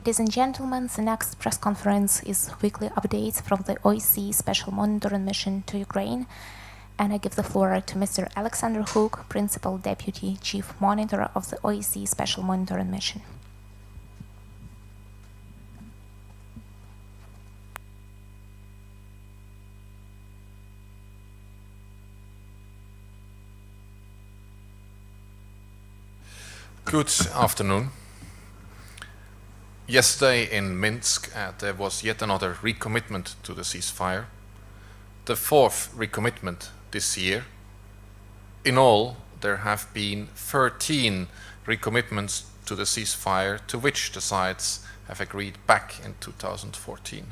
Ladies and gentlemen, the next press conference is weekly updates from the OSCE Special Monitoring Mission to Ukraine, and I give the floor to Mr. Alexander Hook, Principal Deputy Chief Monitor of the OSCE Special Monitoring Mission. Good afternoon. Yesterday in Minsk, there was yet another recommitment to the ceasefire, the fourth recommitment this year. In all, there have been 13 recommitments to the ceasefire, to which the sides have agreed back in 2014.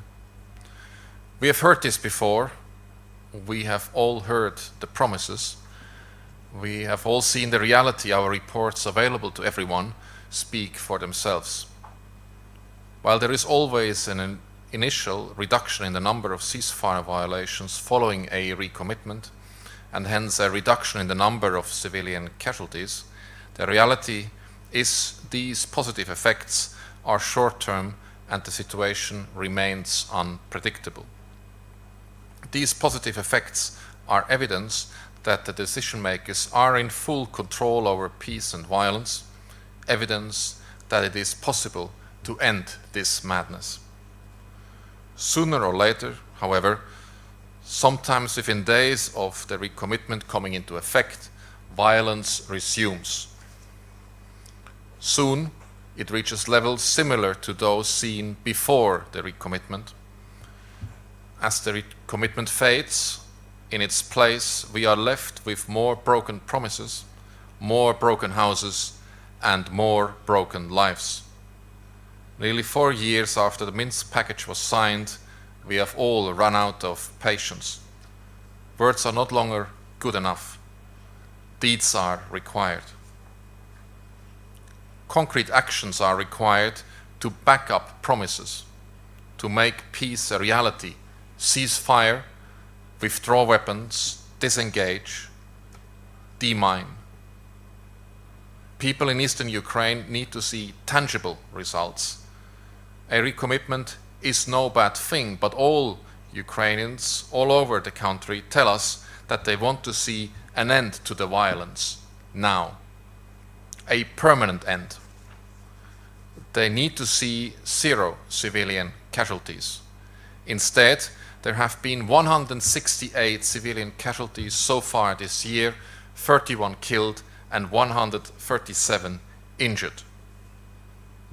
We have heard this before. We have all heard the promises. We have all seen the reality. Our reports available to everyone speak for themselves. While there is always an initial reduction in the number of ceasefire violations following a recommitment, and hence a reduction in the number of civilian casualties, the reality is these positive effects are short-term and the situation remains unpredictable. These positive effects are evidence that the decision makers are in full control over peace and violence, evidence that it is possible to end this madness. Sooner or later, however, sometimes within days of the recommitment coming into effect, violence resumes. Soon, it reaches levels similar to those seen before the recommitment. As the recommitment fades, in its place, we are left with more broken promises, more broken houses, and more broken lives. Nearly 4 years after the Minsk package was signed, we have all run out of patience. Words are no longer good enough. Deeds are required. Concrete actions are required to back up promises, to make peace a reality, cease fire, withdraw weapons, disengage, demine. People in eastern Ukraine need to see tangible results. A recommitment is no bad thing, but all Ukrainians all over the country tell us that they want to see an end to the violence now, a permanent end. They need to see 0 civilian casualties. Instead, there have been 168 civilian casualties so far this year, 31 killed and 137 injured.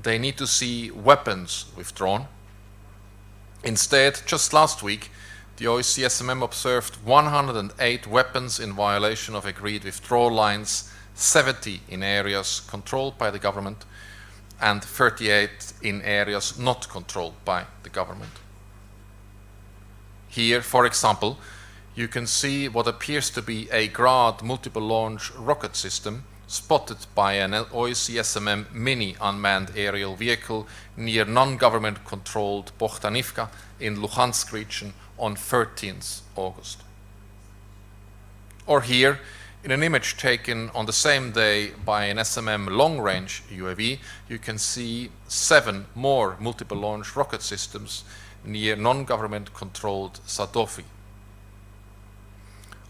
They need to see weapons withdrawn. Instead, just last week, the OSCE SMM observed 108 weapons in violation of agreed withdrawal lines, 70 in areas controlled by the government, and 38 in areas not controlled by the government. Here, for example, you can see what appears to be a Grad multiple launch rocket system spotted by an OSCE SMM mini unmanned aerial vehicle near non-government controlled Bohdanivka in Luhansk region on 13th August. Or here, in an image taken on the same day by an SMM long-range UAV, you can see 7 more multiple launch rocket systems near non-government controlled Sadovy.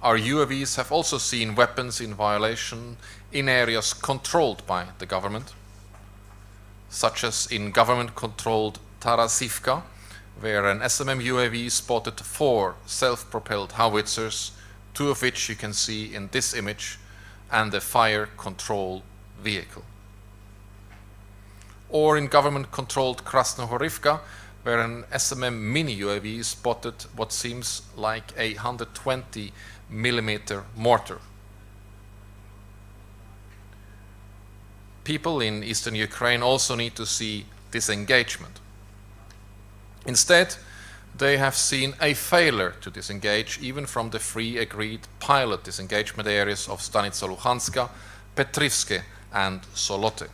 Our UAVs have also seen weapons in violation in areas controlled by the government, such as in government-controlled Tarasivka, where an SMM UAV spotted 4 self-propelled howitzers, 2 of which you can see in this image, and a fire control vehicle. Or in government-controlled Krasnohorivka, where an SMM mini UAV spotted what seems like a 120mm mortar. People in eastern Ukraine also need to see disengagement. Instead, they have seen a failure to disengage even from the 3 agreed pilot disengagement areas of Stanitsa Luhanska, Petrivske and Solote.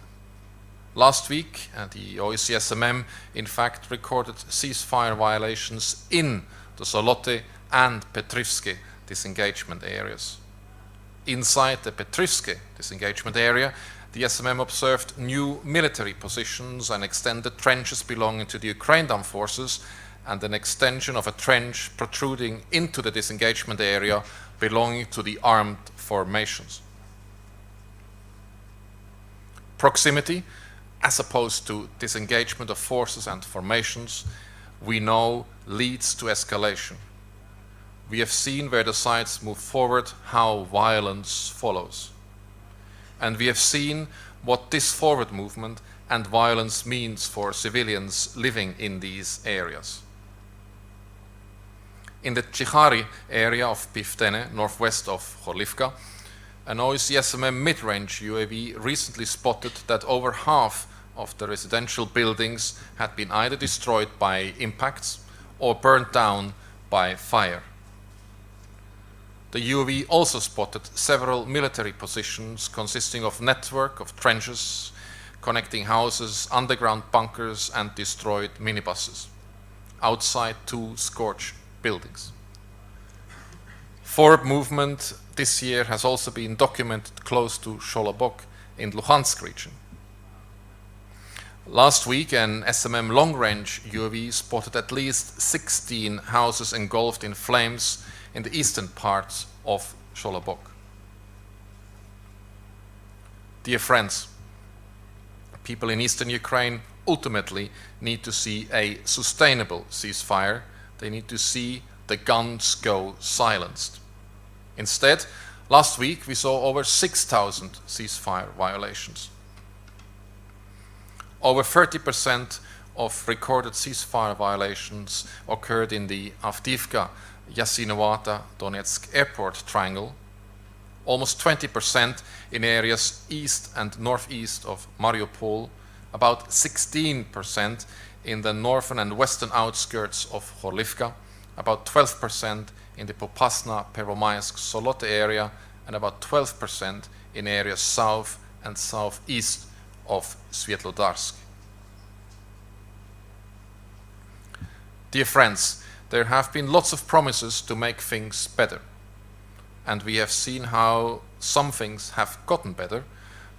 Last week, the OSCE SMM in fact recorded ceasefire violations in the Solote and Petrivske disengagement areas. Inside the Petryske disengagement area, the SMM observed new military positions and extended trenches belonging to the Ukraine armed forces, and an extension of a trench protruding into the disengagement area belonging to the armed formations. Proximity, as opposed to disengagement of forces and formations, we know leads to escalation. We have seen where the sides move forward, how violence follows. And we have seen what this forward movement and violence means for civilians living in these areas. In the Chichari area of Piftene, northwest of Horlivka, an OSCE SMM mid-range UAV recently spotted that over half of the residential buildings had been either destroyed by impacts or burned down by fire. The UAV also spotted several military positions consisting of network of trenches connecting houses, underground bunkers, and destroyed minibuses outside 2 scorched buildings. Forward movement this year has also been documented close to Sholobok in Luhansk region. Last week, an SMM long-range UAV spotted at least 16 houses engulfed in flames in the eastern parts of Sholobok. Dear friends, people in eastern Ukraine ultimately need to see a sustainable ceasefire. They need to see the guns go silenced. Instead, last week we saw over 6,000 ceasefire violations. Over 30% of recorded ceasefire violations occurred in the Avdiivka, Yasinowata, Donetsk airport triangle, almost 20% in areas east and northeast of Mariupol, about 16% in the northern and western outskirts of Horlivka, about 12% in the Popasna, Pervomaisk, Solote area, and about 12% in areas south and southeast of Svetlodarsk. Dear friends, there have been lots of promises to make things better, and we have seen how some things have gotten better.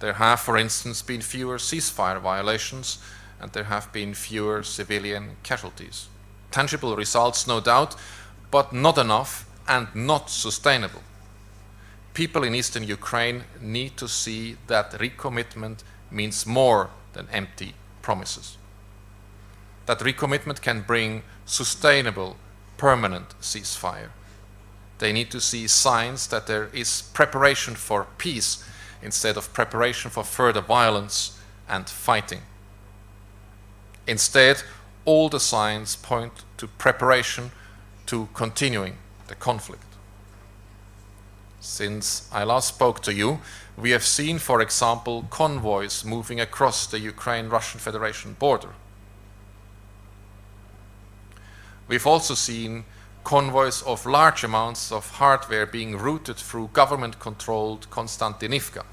There have, for instance, been fewer ceasefire violations, and there have been fewer civilian casualties. Tangible results, no doubt, but not enough and not sustainable. People in eastern Ukraine need to see that recommitment means more than empty promises. That recommitment can bring sustainable, permanent ceasefire. They need to see signs that there is preparation for peace instead of preparation for further violence and fighting. Instead, all the signs point to preparation to continuing the conflict. Since I last spoke to you, we have seen, for example, convoys moving across the Ukraine-Russian Federation border. We've also seen convoys of large amounts of hardware being routed through government-controlled Konstantinivka.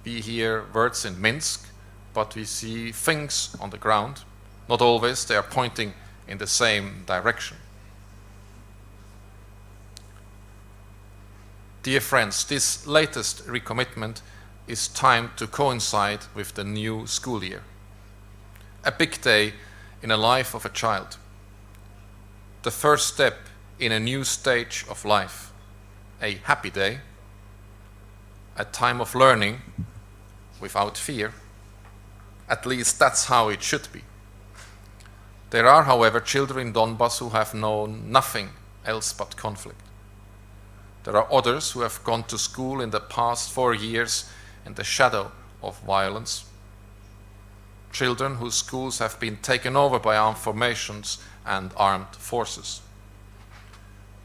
We hear words in Minsk, but we see things on the ground. Not always they are pointing in the same direction. Dear friends, this latest recommitment is timed to coincide with the new school year. A big day in the life of a child. The first step in a new stage of life. A happy day. A time of learning without fear. At least that's how it should be. There are, however, children in Donbas who have known nothing else but conflict. There are others who have gone to school in the past 4 years in the shadow of violence. Children whose schools have been taken over by armed formations and armed forces.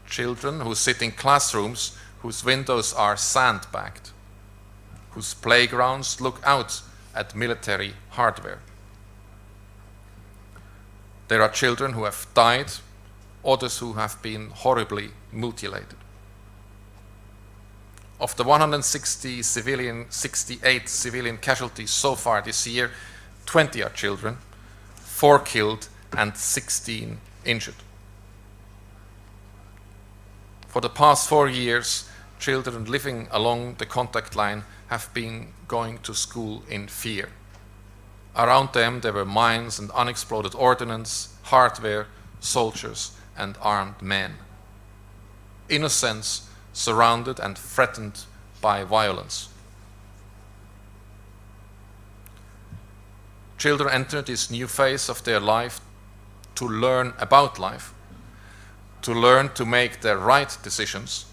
Children who sit in classrooms whose windows are sandbagged, whose playgrounds look out at military hardware. There are children who have died, others who have been horribly mutilated. Of the 168 civilian casualties so far this year, 20 are children, 4 killed and 16 injured. For the past 4 years, children living along the contact line have been going to school in fear. Around them there were mines and unexploded ordnance, hardware, soldiers and armed men. Innocents surrounded and threatened by violence. Children enter this new phase of their life to learn about life, to learn to make the right decisions.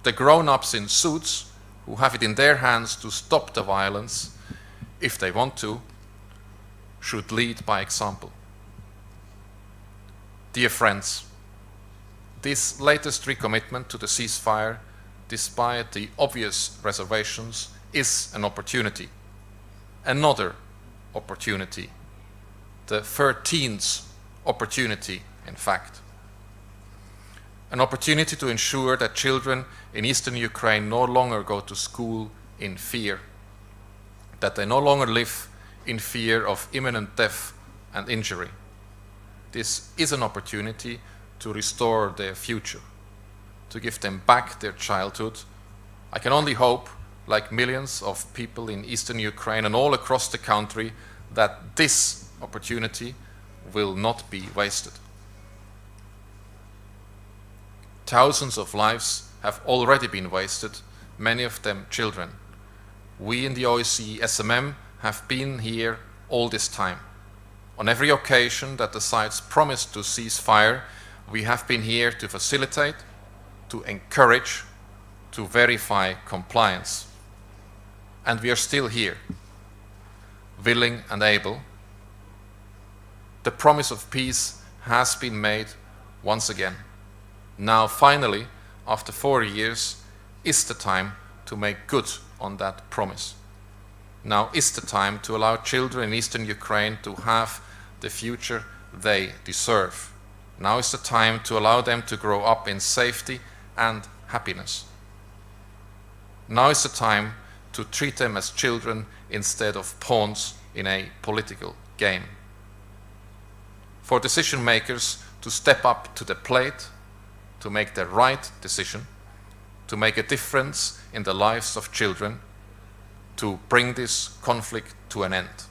The grown-ups in suits, who have it in their hands to stop the violence, if they want to, should lead by example. Dear friends, this latest recommitment to the ceasefire, despite the obvious reservations, is an opportunity. Another opportunity. The 13th opportunity, in fact. An opportunity to ensure that children in eastern Ukraine no longer go to school in fear, that they no longer live in fear of imminent death and injury. This is an opportunity to restore their future, to give them back their childhood. I can only hope, like millions of people in eastern Ukraine and all across the country, that this opportunity will not be wasted. Thousands of lives have already been wasted, many of them children. We in the OSCE SMM have been here all this time. On every occasion that the sides promised to cease fire, we have been here to facilitate, to encourage, to verify compliance. And we are still here, willing and able. The promise of peace has been made once again. Now, finally, after 4 years, is the time to make good on that promise. Now is the time to allow children in eastern Ukraine to have the future they deserve. Now is the time to allow them to grow up in safety and happiness. Now is the time to treat them as children instead of pawns in a political game. For decision makers to step up to the plate, to make the right decision, to make a difference in the lives of children, to bring this conflict to an end.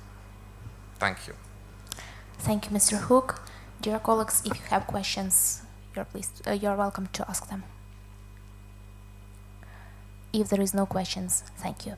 Thank you. Thank you, Mr. Hook. Dear colleagues, if you have questions, you're welcome to ask them. If there is no questions, thank you.